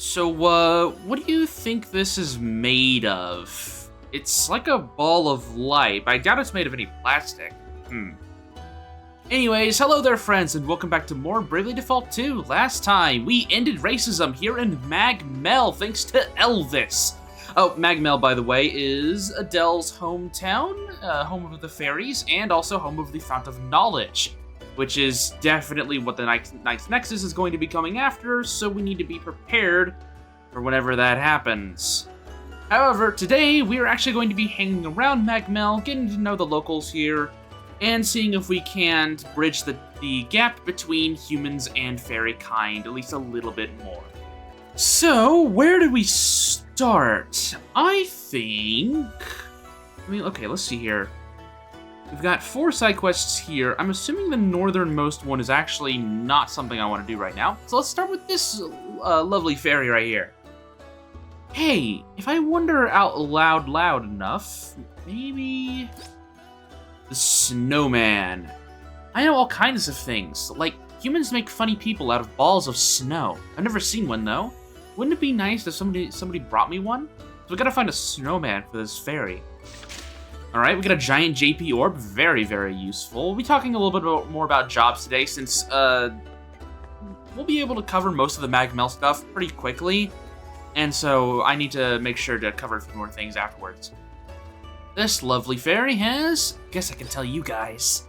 So, what do you think this is made of? It's like a ball of light, but I doubt it's made of any plastic. Anyways, hello there friends, and welcome back to more Bravely Default 2. Last time, we ended racism here in Mag Mell, thanks to Elvis. Oh, Mag Mell, by the way, is Adele's hometown, home of the Fairies, and also home of the Fount of Knowledge, which is definitely what the Knight's Nexus is going to be coming after, so we need to be prepared for whenever that happens. However, today, we are actually going to be hanging around Mag Mell, getting to know the locals here, and seeing if we can bridge the gap between humans and fairy kind at least a little bit more. So, where do we start? Okay, let's see here. We've got 4 side quests here. I'm assuming the northernmost one is actually not something I want to do right now. So let's start with this lovely fairy right here. Hey, if I wonder out loud enough, maybe the snowman. I know all kinds of things, like humans make funny people out of balls of snow. I've never seen one though. Wouldn't it be nice if somebody brought me one? So we gotta find a snowman for this fairy. Alright, we got a giant JP orb, very, very useful. We'll be talking a little bit more about jobs today since we'll be able to cover most of the Mag Mell stuff pretty quickly. And so I need to make sure to cover a few more things afterwards. This lovely fairy has, guess I can tell you guys,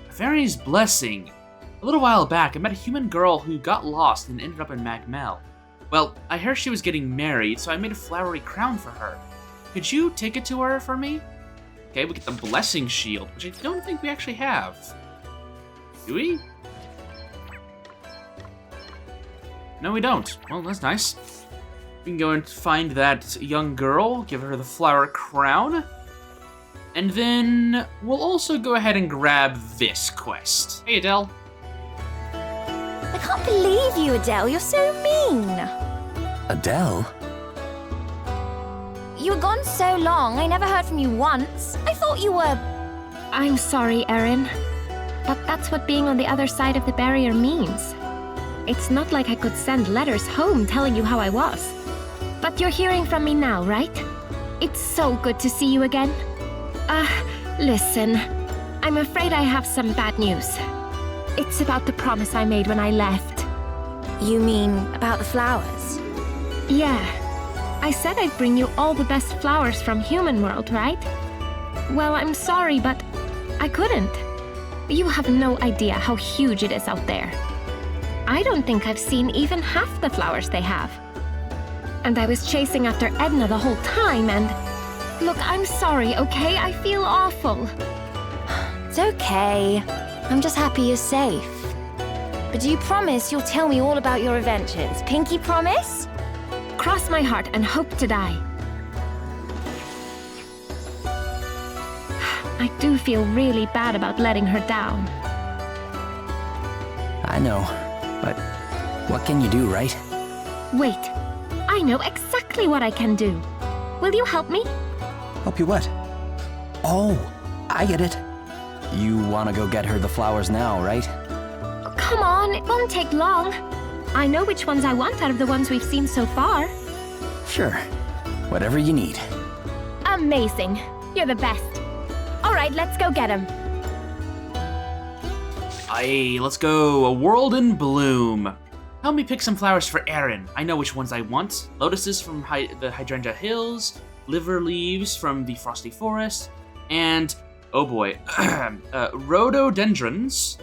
a fairy's blessing. A little while back, I met a human girl who got lost and ended up in Mag Mell. Well, I heard she was getting married, so I made a flowery crown for her. Could you take it to her for me? Okay, we get the blessing shield, which I don't think we actually have. Do we? No, we don't. Well, that's nice. We can go and find that young girl, give her the flower crown. And then we'll also go ahead and grab this quest. Hey, Adele. I can't believe you, Adele. You're so mean. Adele? You were gone so long. I never heard from you once. I thought you were... I'm sorry, Erin. But that's what being on the other side of the barrier means. It's not like I could send letters home telling you how I was. But you're hearing from me now, right? It's so good to see you again. Listen. I'm afraid I have some bad news. It's about the promise I made when I left. You mean about the flowers? Yeah. I said I'd bring you all the best flowers from Human World, right? Well, I'm sorry, but I couldn't. You have no idea how huge it is out there. I don't think I've seen even half the flowers they have. And I was chasing after Edna the whole time and... Look, I'm sorry, okay? I feel awful. It's okay. I'm just happy you're safe. But do you promise you'll tell me all about your adventures? Pinky promise? Cross my heart and hope to die. I do feel really bad about letting her down. I know, but what can you do, right? Wait, I know exactly what I can do. Will you help me? Help you what? Oh, I get it. You want to go get her the flowers now, right? Come on, it won't take long. I know which ones I want out of the ones we've seen so far. Sure. Whatever you need. Amazing. You're the best. All right, let's go get them. Aye, let's go. A world in bloom. Help me pick some flowers for Erin. I know which ones I want. Lotuses from the Hydrangea Hills, liver leaves from the Frosty Forest, and, oh boy, rhododendrons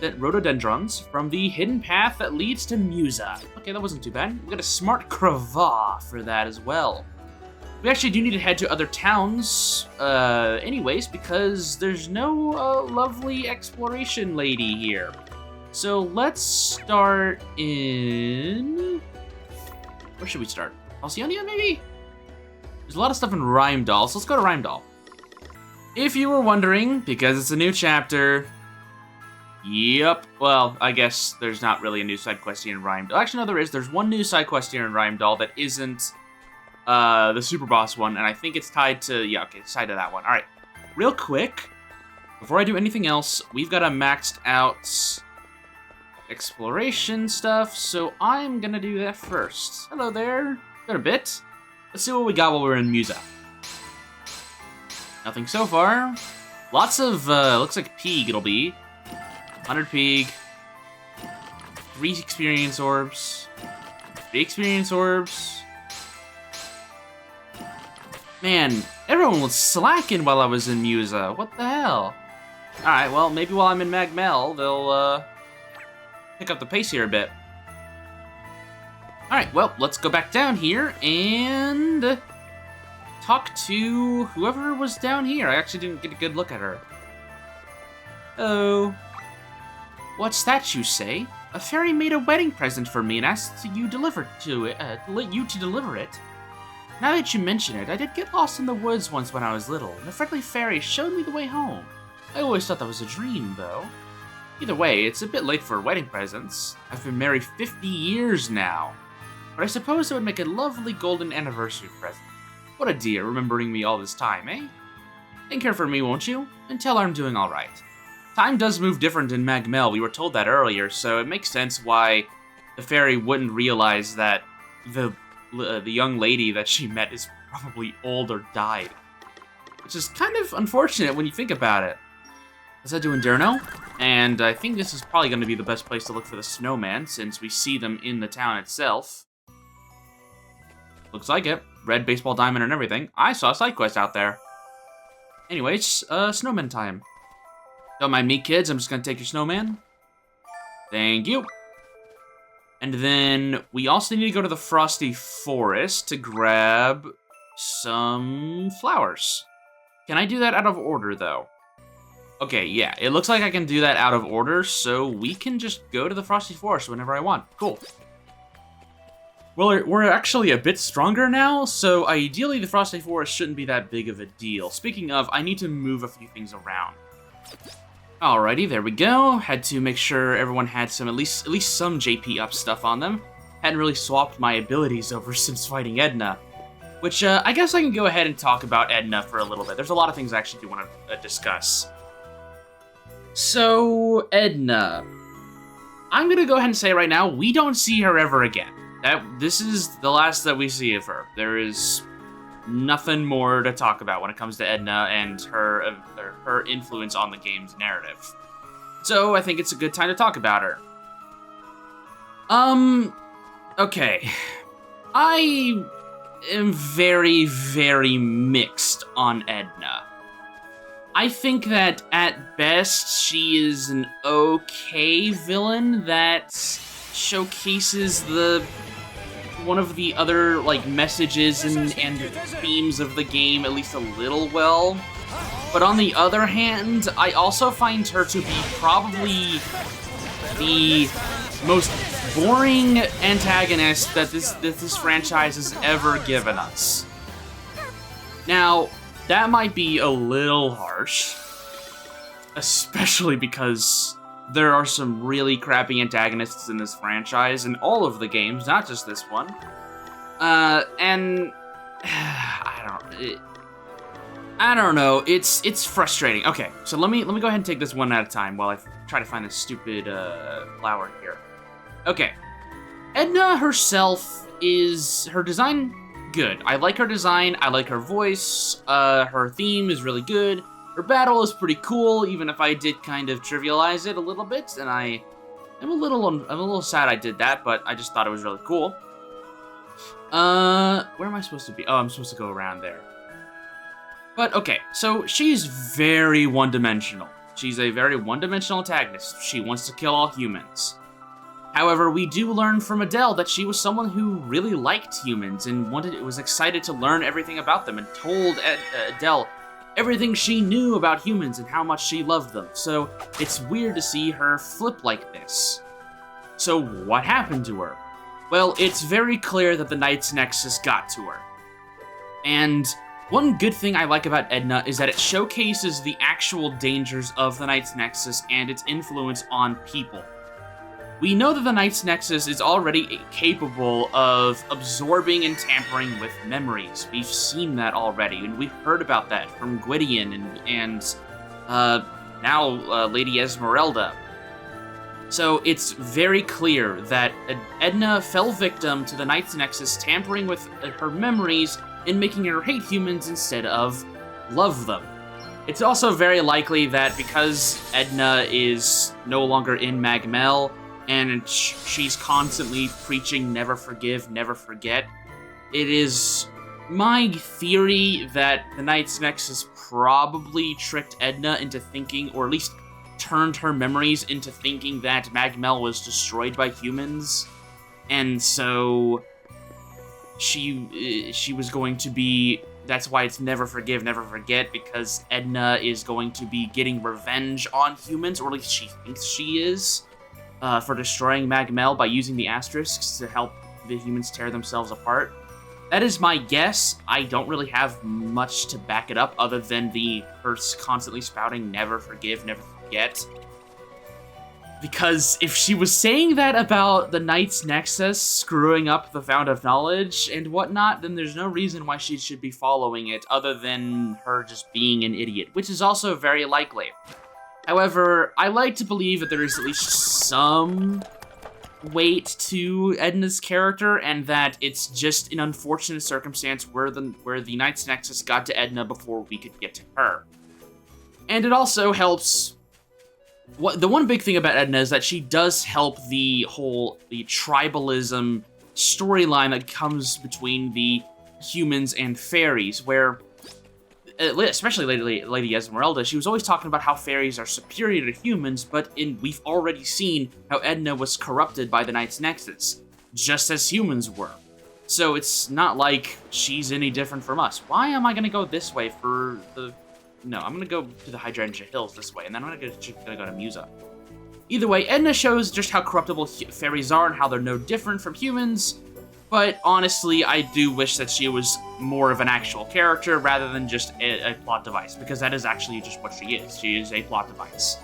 from the hidden path that leads to Musa. Okay, that wasn't too bad. We got a smart cravat for that as well. We actually do need to head to other towns, anyways, because there's no lovely exploration lady here. So let's start in... Where should we start? Alcyonia, maybe? There's a lot of stuff in Rheimdall, so let's go to Rheimdall. If you were wondering, because it's a new chapter... Yep. Well, I guess there's not really a new side quest here in Rheimdall. Actually, no, there is. There's one new side quest here in Rheimdall that isn't the super boss one, and I think it's tied to... Yeah, okay, it's tied to that one. All right. Real quick, before I do anything else, we've got a maxed out exploration stuff, so I'm gonna do that first. Hello there. Got a bit. Let's see what we got while we're in Musa. Nothing so far. Lots of, looks like Peeg it'll be. 100 Peeg. 3 experience orbs. 3 experience orbs. Man, everyone was slacking while I was in Musa. What the hell? Alright, well, maybe while I'm in Mag Mell, they'll, pick up the pace here a bit. Alright, well, let's go back down here and talk to whoever was down here. I actually didn't get a good look at her. Hello. What's that you say? A fairy made a wedding present for me and asked you to deliver it. Now that you mention it, I did get lost in the woods once when I was little, and a friendly fairy showed me the way home. I always thought that was a dream, though. Either way, it's a bit late for wedding presents. I've been married 50 years now. But I suppose it would make a lovely golden anniversary present. What a dear, remembering me all this time, eh? Take care for me, won't you? And tell her I'm doing alright. Time does move different in Mag Mell, we were told that earlier, so it makes sense why the fairy wouldn't realize that the young lady that she met is probably old or died. Which is kind of unfortunate when you think about it. Let's head to Inderno, and I think this is probably going to be the best place to look for the snowman, since we see them in the town itself. Looks like it. Red baseball diamond and everything. I saw a side quest out there. Anyways, snowman time. Don't mind me, kids. I'm just going to take your snowman. Thank you. And then we also need to go to the Frosty Forest to grab some flowers. Can I do that out of order, though? Okay, yeah. It looks like I can do that out of order, so we can just go to the Frosty Forest whenever I want. Cool. Well, we're actually a bit stronger now, so ideally the Frosty Forest shouldn't be that big of a deal. Speaking of, I need to move a few things around. Alrighty, there we go. Had to make sure everyone had some, at least some JP up stuff on them. Hadn't really swapped my abilities over since fighting Edna. Which, I guess I can go ahead and talk about Edna for a little bit. There's a lot of things I actually do want to discuss. So, Edna. I'm gonna go ahead and say right now, we don't see her ever again. This is the last that we see of her. There is nothing more to talk about when it comes to Edna and her influence on the game's narrative. So I think it's a good time to talk about her. Okay. I am very, very mixed on Edna. I think that at best she is an okay villain that showcases one of the other messages and themes of the game at least a little well. But on the other hand, I also find her to be probably the most boring antagonist that this franchise has ever given us. Now, that might be a little harsh, especially because there are some really crappy antagonists in this franchise, in all of the games, not just this one. And I don't know. It's frustrating. Okay, so let me go ahead and take this one at a time while I try to find this stupid flower here. Okay, Edna herself her design good. I like her design. I like her voice. Her theme is really good. Her battle is pretty cool, even if I did kind of trivialize it a little bit, and I'm a little sad I did that, but I just thought it was really cool. Where am I supposed to be? Oh, I'm supposed to go around there. But okay, so she's very one-dimensional. She's a very one-dimensional antagonist. She wants to kill all humans. However, we do learn from Adele that she was someone who really liked humans and was excited to learn everything about them and told Adele everything she knew about humans and how much she loved them. So it's weird to see her flip like this. So what happened to her? Well, it's very clear that the Knight's Nexus got to her. And one good thing I like about Edna is that it showcases the actual dangers of the Knight's Nexus and its influence on people. We know that the Knight's Nexus is already capable of absorbing and tampering with memories. We've seen that already, and we've heard about that from Gwydion and now Lady Esmeralda. So it's very clear that Edna fell victim to the Knight's Nexus tampering with her memories and making her hate humans instead of love them. It's also very likely that because Edna is no longer in Mag Mell, and she's constantly preaching never forgive, never forget, it is my theory that the Knight's Nexus probably tricked Edna into thinking, or at least turned her memories into thinking that Mag Mell was destroyed by humans, and so she was going to be... That's why it's never forgive, never forget, because Edna is going to be getting revenge on humans, or at least she thinks she is, for destroying Mag Mell by using the asterisks to help the humans tear themselves apart. That is my guess. I don't really have much to back it up other than her constantly spouting never forgive, never forget. Because if she was saying that about the Knight's Nexus screwing up the Fount of Knowledge and whatnot, then there's no reason why she should be following it other than her just being an idiot, which is also very likely. However, I like to believe that there is at least some weight to Edna's character, and that it's just an unfortunate circumstance where the Knight's Nexus got to Edna before we could get to her. And it also helps... The one big thing about Edna is that she does help the tribalism storyline that comes between the humans and fairies, where, especially Lady Esmeralda, she was always talking about how fairies are superior to humans, but we've already seen how Edna was corrupted by the Knight's Nexus, just as humans were. So it's not like she's any different from us. Why am I going to go this way for the... No, I'm gonna go to the Hydrangea Hills this way, and then I'm gonna go to Musa. Either way, Edna shows just how corruptible fairies are and how they're no different from humans, but honestly, I do wish that she was more of an actual character rather than just a plot device, because that is actually just what she is. She is a plot device.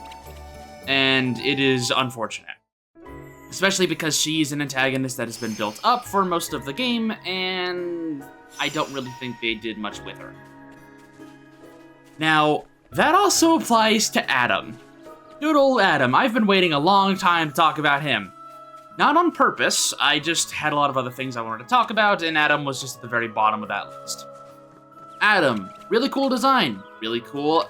And it is unfortunate. Especially because she's an antagonist that has been built up for most of the game, and I don't really think they did much with her. Now, that also applies to Adam. Good old Adam. I've been waiting a long time to talk about him. Not on purpose, I just had a lot of other things I wanted to talk about, and Adam was just at the very bottom of that list. Adam, really cool design, really cool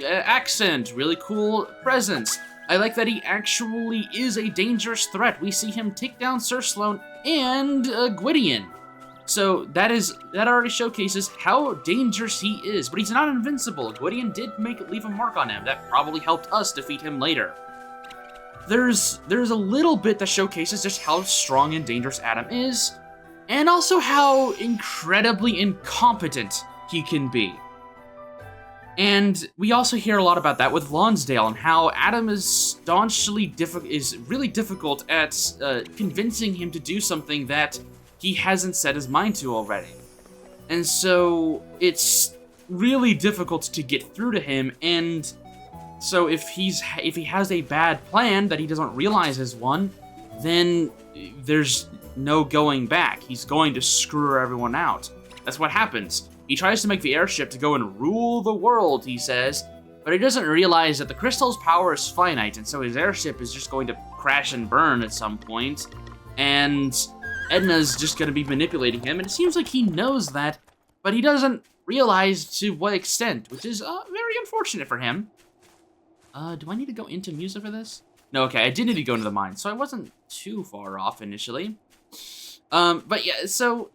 accent, really cool presence. I like that he actually is a dangerous threat. We see him take down Sir Sloan and Gwydion. So that already showcases how dangerous he is, but he's not invincible. Gwydion did leave a mark on him. That probably helped us defeat him later. There's a little bit that showcases just how strong and dangerous Adam is, and also how incredibly incompetent he can be. And we also hear a lot about that with Lonsdale, and how Adam is really difficult at convincing him to do something that he hasn't set his mind to already. And so it's really difficult to get through to him, and so if he has a bad plan that he doesn't realize is one, then there's no going back. He's going to screw everyone out. That's what happens. He tries to make the airship to go and rule the world, he says, but he doesn't realize that the crystal's power is finite, and so his airship is just going to crash and burn at some point, and Edna's just going to be manipulating him, and it seems like he knows that, but he doesn't realize to what extent, which is very unfortunate for him. Do I need to go into Musa for this? No, okay, I did need to go into the mine, so I wasn't too far off initially. But yeah, so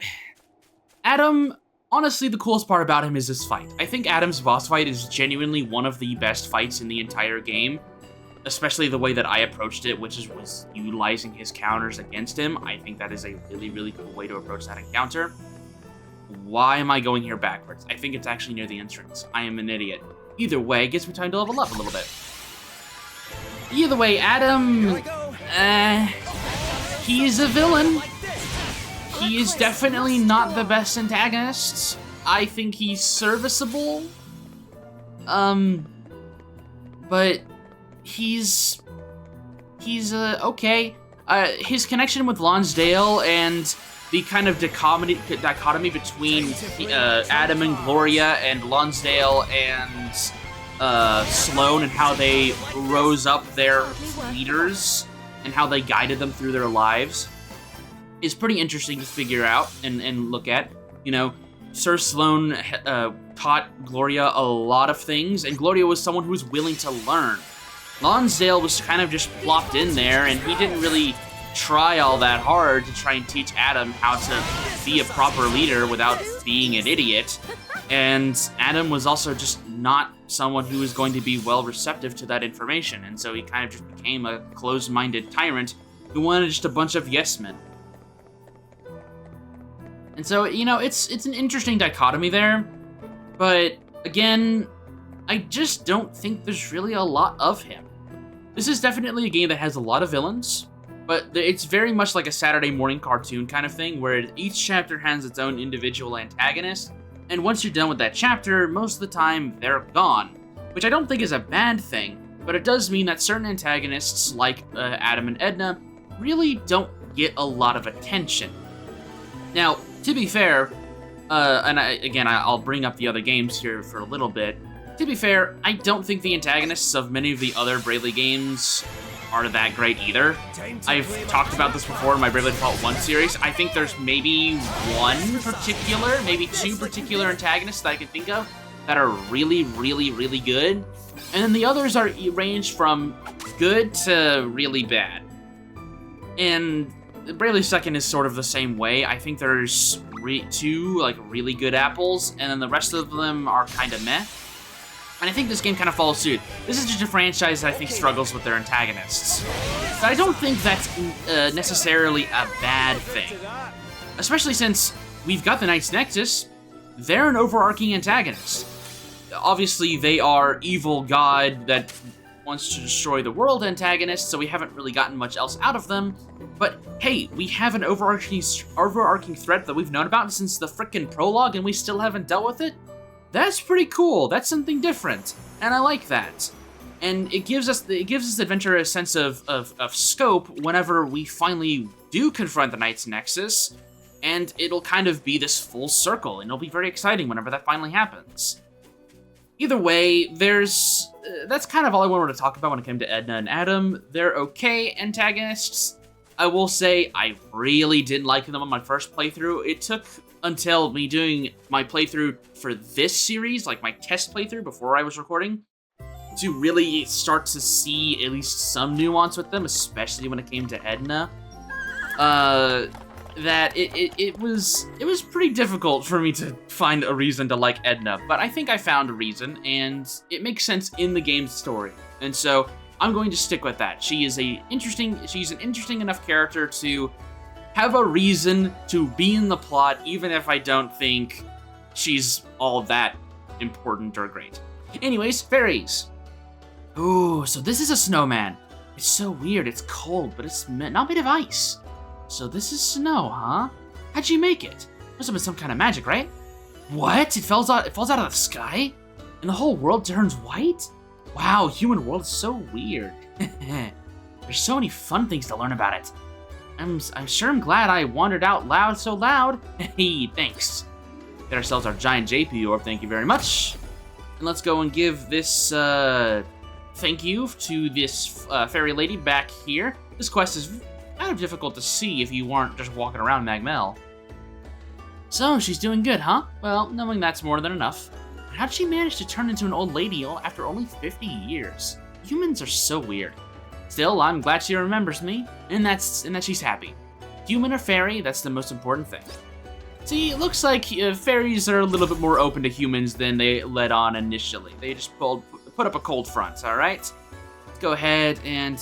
Adam, honestly, the coolest part about him is this fight. I think Adam's boss fight is genuinely one of the best fights in the entire game. Especially the way that I approached it, which was utilizing his counters against him. I think that is a really, really cool way to approach that encounter. Why am I going here backwards? I think it's actually near the entrance. I am an idiot. Either way, it gives me time to level up a little bit. Either way, Adam... he is a villain. He is definitely not the best antagonist. I think he's serviceable. But... He's okay. His connection with Lonsdale and the kind of dichotomy between Adam and Gloria and Lonsdale and Sloane and how they rose up their leaders and how they guided them through their lives is pretty interesting to figure out and look at. You know, Sir Sloane taught Gloria a lot of things, and Gloria was someone who was willing to learn. Lonsdale was kind of just plopped in there, and he didn't really try all that hard to try and teach Adam how to be a proper leader without being an idiot. And Adam was also just not someone who was going to be well receptive to that information, and so he kind of just became a closed-minded tyrant who wanted just a bunch of yes men. And so, you know, it's an interesting dichotomy there, but again, I just don't think there's really a lot of him. This is definitely a game that has a lot of villains, but it's very much like a Saturday morning cartoon kind of thing, where each chapter has its own individual antagonist, and once you're done with that chapter, most of the time, they're gone. Which I don't think is a bad thing, but it does mean that certain antagonists, like Adam and Edna, really don't get a lot of attention. Now, to be fair, and I'll bring up the other games here for a little bit. To be fair, I don't think the antagonists of many of the other Bravely games are that great either. I've talked about this before in my Bravely Default 1 series. I think there's maybe maybe two particular antagonists that I can think of that are really, really, really good. And then the others are range from good to really bad. And Bravely Second is sort of the same way. I think there's two like really good apples, and then the rest of them are kind of meh. And I think this game kind of follows suit. This is just a franchise that I think struggles with their antagonists. But I don't think that's necessarily a bad thing. Especially since we've got the Knights Nexus, they're an overarching antagonist. Obviously, they are evil god that wants to destroy the world antagonists, so we haven't really gotten much else out of them. But hey, we have an overarching threat that we've known about since the frickin' prologue, and we still haven't dealt with it? That's pretty cool. That's something different, and I like that. And it gives us adventure a sense of scope whenever we finally do confront the Knights Nexus, and it'll kind of be this full circle, and it'll be very exciting whenever that finally happens. Either way, that's kind of all I wanted to talk about when it came to Edna and Adam. They're okay antagonists. I will say I really didn't like them on my first playthrough. It took until me doing my playthrough for this series, like my test playthrough before I was recording, to really start to see at least some nuance with them, especially when it came to Edna. That it was pretty difficult for me to find a reason to like Edna, but I think I found a reason, and it makes sense in the game's story. And so I'm going to stick with that. She's an interesting enough character to have a reason to be in the plot, even if I don't think she's all that important or great. Anyways, fairies. Ooh, so this is a snowman. It's so weird. It's cold, but it's not made of ice. So this is snow, huh? How'd you make it? Must have been some kind of magic, right? What? It falls out of the sky? And the whole world turns white? Wow, human world is so weird. There's so many fun things to learn about it. I'm glad I wandered out loud so loud. Hey, thanks. Get ourselves our giant JP orb, thank you very much. And let's go and give this thank you to this fairy lady back here. This quest is kind of difficult to see if you weren't just walking around Mag Mell. So, she's doing good, huh? Well, knowing that's more than enough. How'd she manage to turn into an old lady after only 50 years? Humans are so weird. Still, I'm glad she remembers me, and that she's happy. Human or fairy, that's the most important thing. See, it looks like fairies are a little bit more open to humans than they let on initially. They just put up a cold front, alright? Let's go ahead and,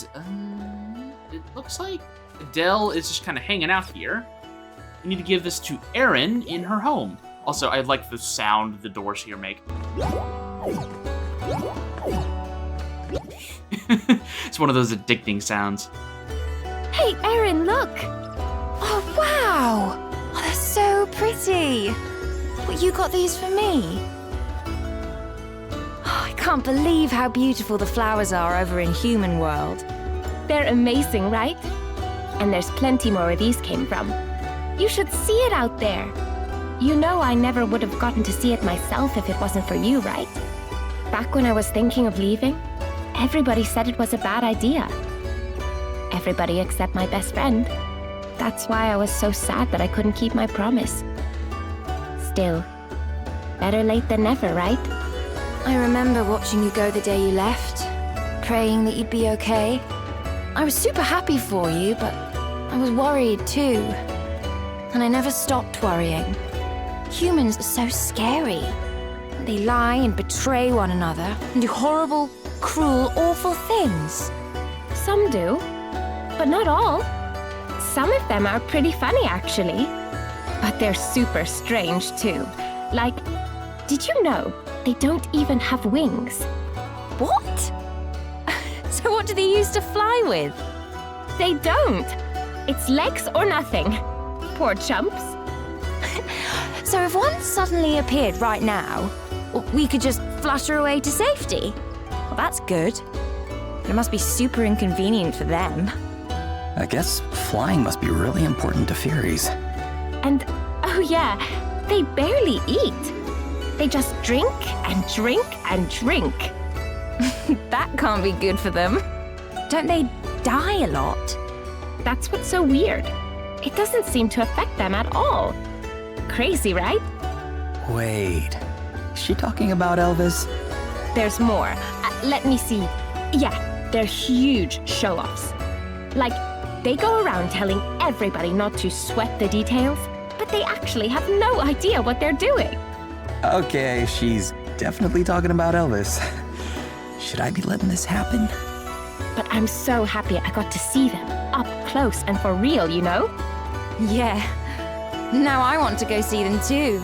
it looks like Adele is just kind of hanging out here. We need to give this to Erin in her home. Also, I like the sound the doors here make. It's one of those addicting sounds. Hey, Erin, look! Oh, wow! Oh, they're so pretty! But you got these for me? Oh, I can't believe how beautiful the flowers are over in Human World. They're amazing, right? And there's plenty more where these came from. You should see it out there. You know I never would have gotten to see it myself if it wasn't for you, right? Back when I was thinking of leaving, everybody said it was a bad idea. Everybody except my best friend. That's why I was so sad that I couldn't keep my promise. Still, better late than never, right? I remember watching you go the day you left, praying that you'd be okay. I was super happy for you, but I was worried too. And I never stopped worrying. Humans are so scary. They lie and betray one another and do horrible, cruel, awful things. Some do, but not all. Some of them are pretty funny, actually. But they're super strange, too. Like, did you know they don't even have wings? What? So what do they use to fly with? They don't. It's legs or nothing. Poor chumps. So if one suddenly appeared right now, we could just flutter away to safety? Well, that's good. But it must be super inconvenient for them. I guess flying must be really important to fairies. And, oh yeah, they barely eat. They just drink and drink and drink. That can't be good for them. Don't they die a lot? That's what's so weird. It doesn't seem to affect them at all. Crazy, right? Wait, is she talking about Elvis? There's more. Let me see. Yeah, they're huge show-offs. Like, they go around telling everybody not to sweat the details, but they actually have no idea what they're doing. Okay, she's definitely talking about Elvis. Should I be letting this happen? But I'm so happy I got to see them up close and for real, you know? Yeah. Now I want to go see them too.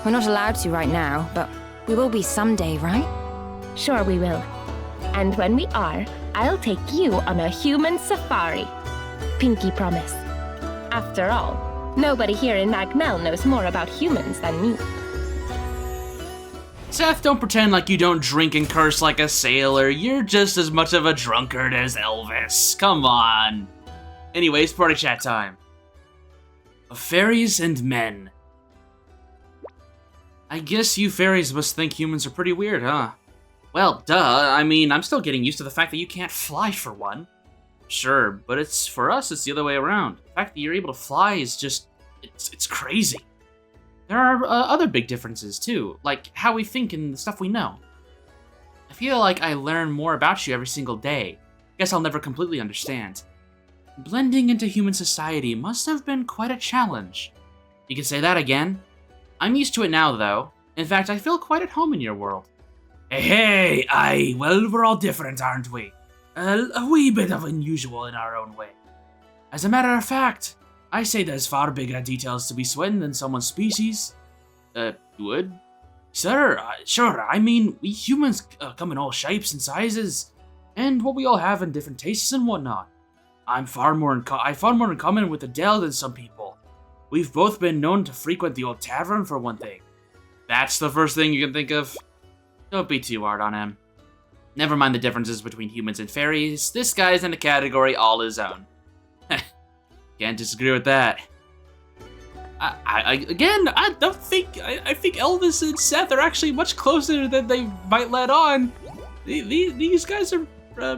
We're not allowed to right now, but we will be someday, right? Sure we will. And when we are, I'll take you on a human safari. Pinky promise. After all, nobody here in Mag Mell knows more about humans than me. Seth, don't pretend like you don't drink and curse like a sailor. You're just as much of a drunkard as Elvis. Come on. Anyways, party chat time. Of fairies and men. I guess you fairies must think humans are pretty weird, huh? Well, duh. I mean, I'm still getting used to the fact that you can't fly for one. Sure, but for us, it's the other way around. The fact that you're able to fly is just, it's crazy. There are other big differences, too, like how we think and the stuff we know. I feel like I learn more about you every single day. Guess I'll never completely understand. Blending into human society must have been quite a challenge. You can say that again. I'm used to it now, though. In fact, I feel quite at home in your world. Hey, well, we're all different, aren't we? A wee bit of unusual in our own way. As a matter of fact, I say there's far bigger details to be sweating than someone's species. You would? Sure, I mean, we humans come in all shapes and sizes, and what we all have in different tastes and whatnot. I far more in common with Adele than some people. We've both been known to frequent the old tavern for one thing. That's the first thing you can think of? Don't be too hard on him. Never mind the differences between humans and fairies, this guy's in a category all his own. Can't disagree with that. I think Elvis and Seth are actually much closer than they might let on. These guys are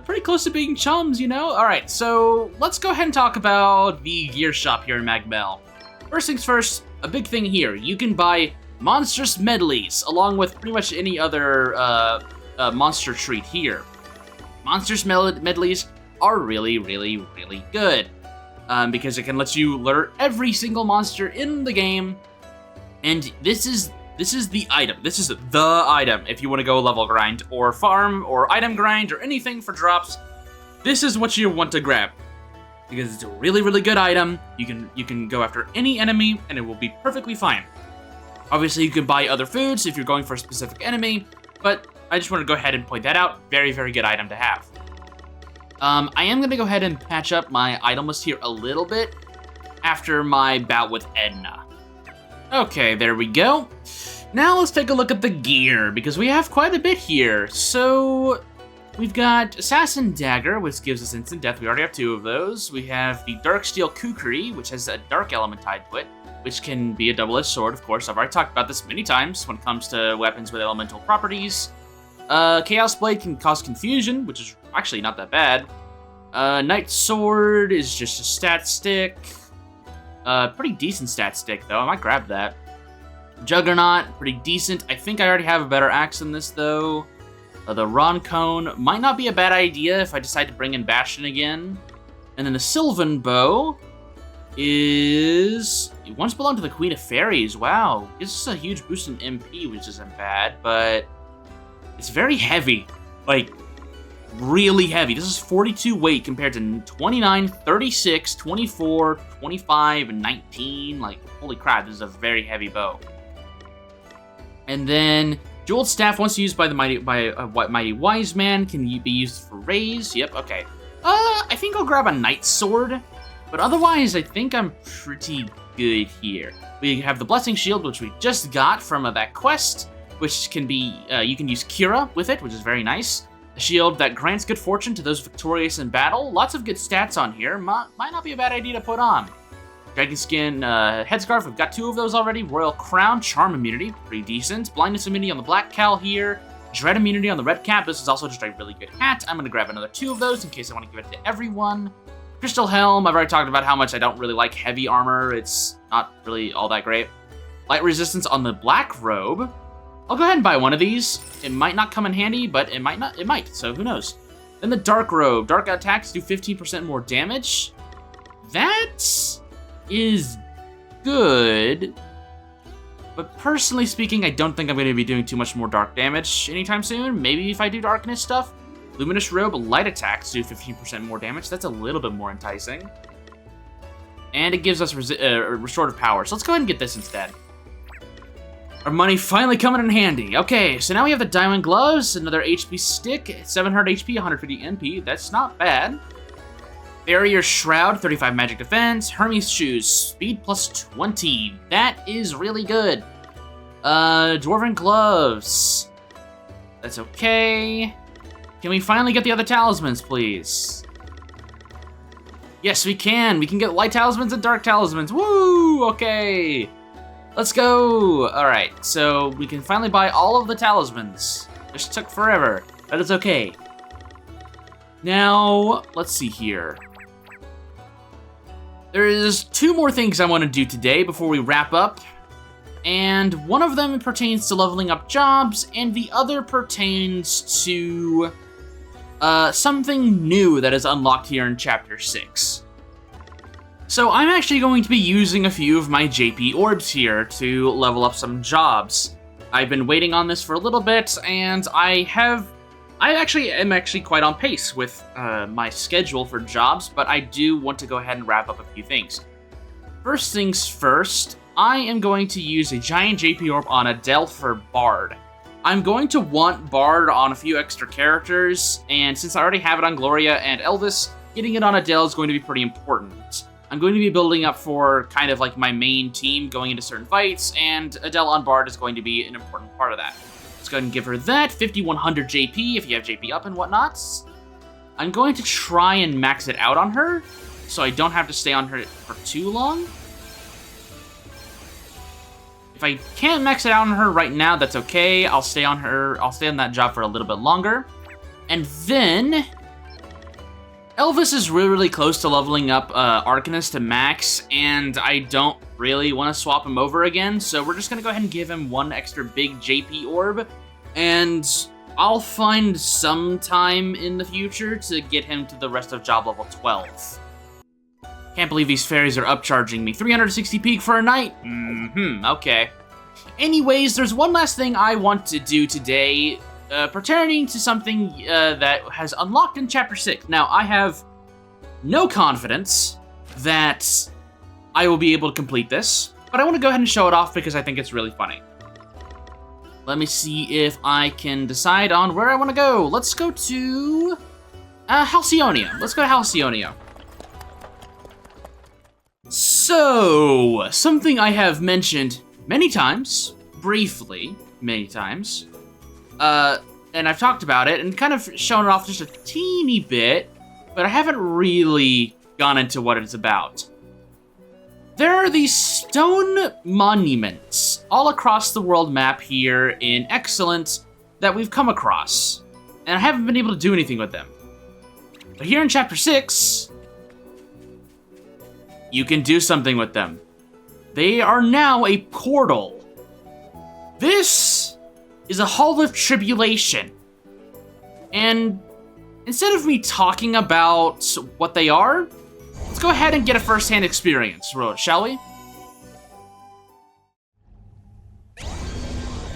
pretty close to being chums, you know? Alright, so let's go ahead and talk about the gear shop here in Mag Mell. First things first, a big thing here. You can buy monstrous medleys, along with pretty much any other monster treat here. Monstrous medleys are really, really, really good. Because it can let you lure every single monster in the game. And this is the item. This is the item if you want to go level grind or farm or item grind or anything for drops. This is what you want to grab. Because it's a really, really good item. You can go after any enemy and it will be perfectly fine. Obviously, you can buy other foods if you're going for a specific enemy, but I just want to go ahead and point that out. Very, very good item to have. I am going to go ahead and patch up my item list here a little bit after my bout with Edna. Okay, there we go. Now let's take a look at the gear, because we have quite a bit here. So, we've got Assassin Dagger, which gives us instant death. We already have 2 of those. We have the Dark Steel Kukri, which has a dark element tied to it, which can be a double-edged sword, of course. I've already talked about this many times when it comes to weapons with elemental properties. Chaos Blade can cause confusion, which is actually not that bad. Knight Sword is just a stat stick. Pretty decent stat stick, though. I might grab that. Juggernaut, pretty decent. I think I already have a better axe than this, though. The Ron Cone might not be a bad idea if I decide to bring in Bastion again. And then the Sylvan Bow is... It once belonged to the Queen of Fairies. Wow. This is a huge boost in MP, which isn't bad, but it's very heavy. Like, really heavy. This is 42 weight compared to 29, 36, 24, 25, and 19. Like, holy crap, this is a very heavy bow. And then Jeweled Staff, once used by the Mighty Wise Man, can be used for raise. Yep, okay. I think I'll grab a Knight Sword, but otherwise I think I'm pretty good here. We have the Blessing Shield, which we just got from that quest, which can be, you can use Kira with it, which is very nice. A shield that grants good fortune to those victorious in battle. Lots of good stats on here. Might not be a bad idea to put on. Dragon Skin Headscarf, we've got 2 of those already. Royal Crown, Charm Immunity, pretty decent. Blindness Immunity on the Black Cal here. Dread Immunity on the Red Cap. This is also just a really good hat. I'm going to grab another 2 of those in case I want to give it to everyone. Crystal Helm, I've already talked about how much I don't really like heavy armor. It's not really all that great. Light Resistance on the Black Robe. I'll go ahead and buy one of these. It might not come in handy, but it might not. It might, so who knows. Then the Dark Robe. Dark attacks do 15% more damage. That is good. But personally speaking, I don't think I'm going to be doing too much more dark damage anytime soon. Maybe if I do darkness stuff. Luminous Robe, light attacks do 15% more damage. That's a little bit more enticing. And it gives us restorative power. So let's go ahead and get this instead. Our money finally coming in handy. Okay, so now we have the Diamond Gloves, another HP stick, 700 HP, 150 NP. That's not bad. Barrier Shroud, 35 magic defense. Hermes Shoes, speed plus 20. That is really good. Dwarven Gloves. That's okay. Can we finally get the other talismans, please? Yes, we can. We can get light talismans and dark talismans. Woo! Okay. Let's go. All right, so we can finally buy all of the talismans. This took forever, but it's okay. Now, let's see here. There's 2 more things I want to do today before we wrap up. And one of them pertains to leveling up jobs, and the other pertains to something new that is unlocked here in Chapter 6. So I'm actually going to be using a few of my JP orbs here to level up some jobs. I've been waiting on this for a little bit, and I am actually quite on pace with my schedule for jobs, but I do want to go ahead and wrap up a few things. First things first, I am going to use a giant JP orb on Adele for Bard. I'm going to want Bard on a few extra characters, and since I already have it on Gloria and Elvis, getting it on Adele is going to be pretty important. I'm going to be building up for kind of like my main team going into certain fights, and Adele on Bard is going to be an important part of that. Let's go ahead and give her that, 5100 JP if you have JP up and whatnot. I'm going to try and max it out on her, so I don't have to stay on her for too long. If I can't max it out on her right now, that's okay. I'll stay on that job for a little bit longer. And then Elvis is really close to leveling up Arcanist to max, and I don't really want to swap him over again, so we're just going to go ahead and give him one extra big JP orb, and I'll find some time in the future to get him to the rest of job level 12. Can't believe these fairies are upcharging me. 360 peak for a night? Okay. Anyways, there's one last thing I want to do today, pertaining to something that has unlocked in Chapter 6. Now, I have no confidence that I will be able to complete this, but I want to go ahead and show it off because I think it's really funny. Let me see if I can decide on where I want to go. Let's go to Halcyonia. Let's go to Halcyonia. So, something I have mentioned many times, briefly, many times, and I've talked about it and kind of shown it off just a teeny bit, but I haven't really gone into what it's about. There are these stone monuments all across the world map here in Excellent that we've come across, and I haven't been able to do anything with them. But here in Chapter 6, you can do something with them. They are now a portal. This is a Hall of Tribulation. And instead of me talking about what they are, let's go ahead and get a first-hand experience, shall we?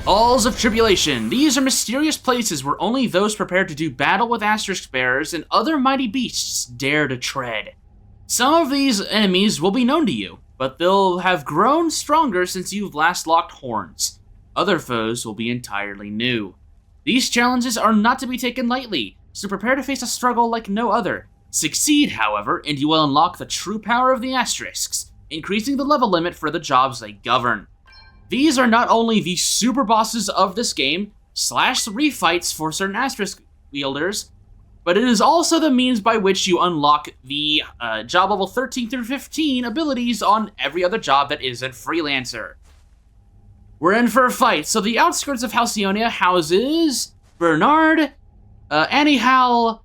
Halls of Tribulation. These are mysterious places where only those prepared to do battle with asterisk bearers and other mighty beasts dare to tread. Some of these enemies will be known to you, but they'll have grown stronger since you've last locked horns. Other foes will be entirely new. These challenges are not to be taken lightly, so prepare to face a struggle like no other. Succeed, however, and you will unlock the true power of the asterisks, increasing the level limit for the jobs they govern. These are not only the super bosses of this game, / refights for certain asterisk wielders, but it is also the means by which you unlock the job level 13 through 15 abilities on every other job that isn't Freelancer. We're in for a fight, so the outskirts of Halcyonia houses Bernard, Anyhow,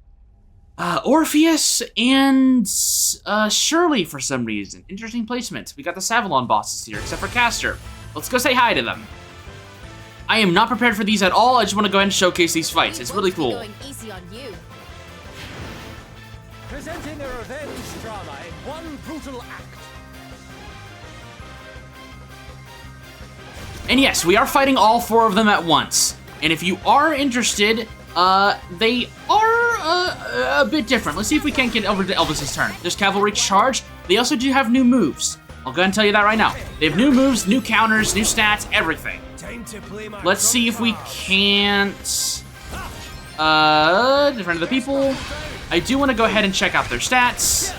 Orpheus, and Shirley for some reason. Interesting placement. We got the Savalon bosses here, except for Castor. Let's go say hi to them. I am not prepared for these at all. I just want to go ahead and showcase these fights. It's really cool. Going easy on you. Presenting a revenge drama in one brutal act. And yes, we are fighting all 4 of them at once. And if you are interested, they are a bit different. Let's see if we can't get over to Elvis's turn. There's Cavalry Charge. They also do have new moves. I'll go ahead and tell you that right now. They have new moves, new counters, new stats, everything. Let's see if we can't defend the people. I do want to go ahead and check out their stats.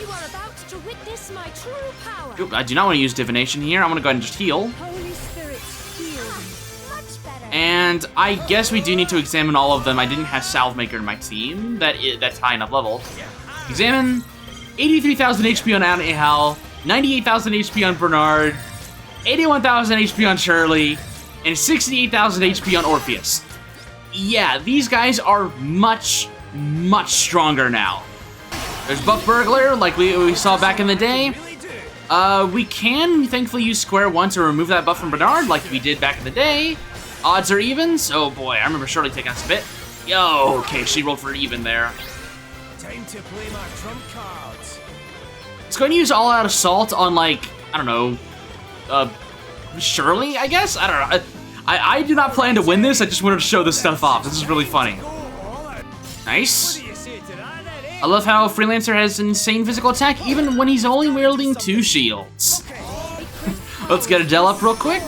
You are about to witness my true power. Oop, I do not want to use divination here. I'm going to go ahead and just heal. Holy Spirit, heal. Much better. And I guess we do need to examine all of them. I didn't have Salvemaker in my team. That's high enough level. Yeah. Examine. 83,000 HP on Anyhow. 98,000 HP on Bernard, 81,000 HP on Shirley, and 68,000 HP on Orpheus. Yeah, these guys are much, much stronger now. There's Buff Burglar, like we saw back in the day. We can, thankfully, use Square 1 to remove that buff from Bernard, like we did back in the day. Odds or evens? Oh boy, I remember Shirley taking a spit. Yo, okay, she rolled for an even there. Time to play my trump cards. Let's go ahead and use All Out Assault on, like, I don't know, Shirley, I guess? I don't know. I do not plan to win this, I just wanted to show this stuff off. This is really funny. Nice. I love how Freelancer has insane physical attack even when he's only wielding 2 shields. Let's get Adele up real quick.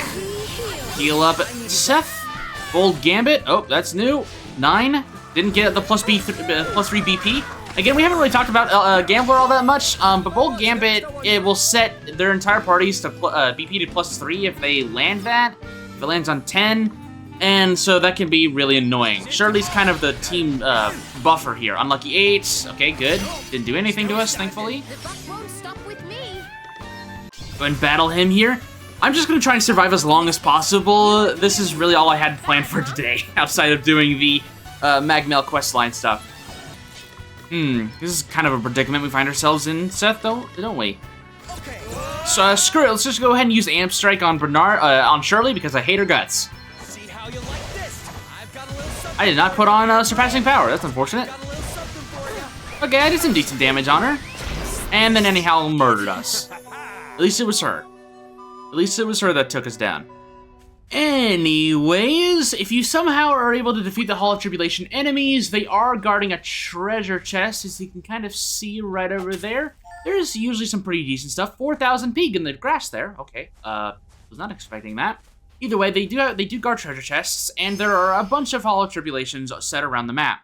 Heal up Seth. Bold Gambit. Oh, that's new. 9. Didn't get the plus 3 BP. Again, we haven't really talked about Gambler all that much, but Bold Gambit, it will set their entire parties to BP to plus 3 if they land that. If it lands on 10, and so that can be really annoying. Shirley's kind of the team buffer here. Unlucky 8. Okay, good. Didn't do anything to us, thankfully. The buck won't stop with me. Go and battle him here. I'm just going to try and survive as long as possible. This is really all I had planned for today, outside of doing the Mag Mell questline stuff. This is kind of a predicament we find ourselves in, Seth, though, don't we? So, screw it. Let's just go ahead and use Amp Strike on on Shirley because I hate her guts. See how you like this. I've got a little something. I did not put on Surpassing Power. That's unfortunate. Got a little something for you. Okay, I did some decent damage on her. And then Anyhow murdered us. At least it was her. At least it was her that took us down. Anyways, if you somehow are able to defeat the Hall of Tribulation enemies, they are guarding a treasure chest, as you can kind of see right over there. There's usually some pretty decent stuff. 4,000 pig in the grass there. Okay, was not expecting that. Either way, they do guard treasure chests, and there are a bunch of Hall of Tribulations set around the map.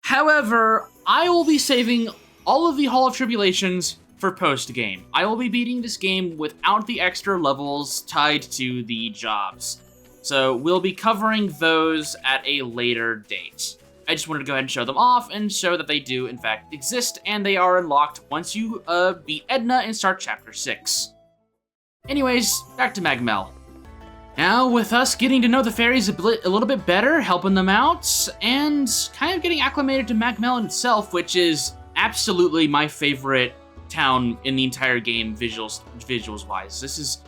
However, I will be saving all of the Hall of Tribulations for post-game. I will be beating this game without the extra levels tied to the jobs. So we'll be covering those at a later date. I just wanted to go ahead and show them off and show that they do in fact exist, and they are unlocked once you beat Edna and start Chapter 6. Anyways, back to Mag Mell. Now, with us getting to know the fairies a little bit better, helping them out, and kind of getting acclimated to Mag Mell itself, which is absolutely my favorite town in the entire game, visuals-wise. This is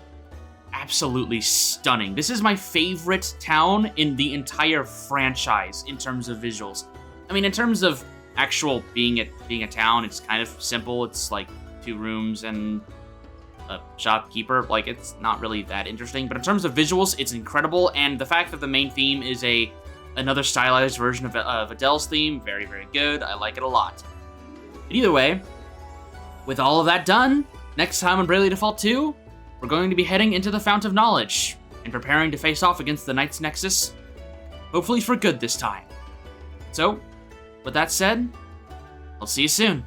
absolutely stunning. This is my favorite town in the entire franchise in terms of visuals. I mean, in terms of actual being a town, it's kind of simple. It's like 2 rooms and a shopkeeper. Like, it's not really that interesting, but in terms of visuals, it's incredible. And the fact that the main theme is another stylized version of Adele's theme, very, very good. I like it a lot. But either way, with all of that done, next time on Bravely Default 2, we're going to be heading into the Fount of Knowledge and preparing to face off against the Knights Nexus, hopefully for good this time. So, with that said, I'll see you soon.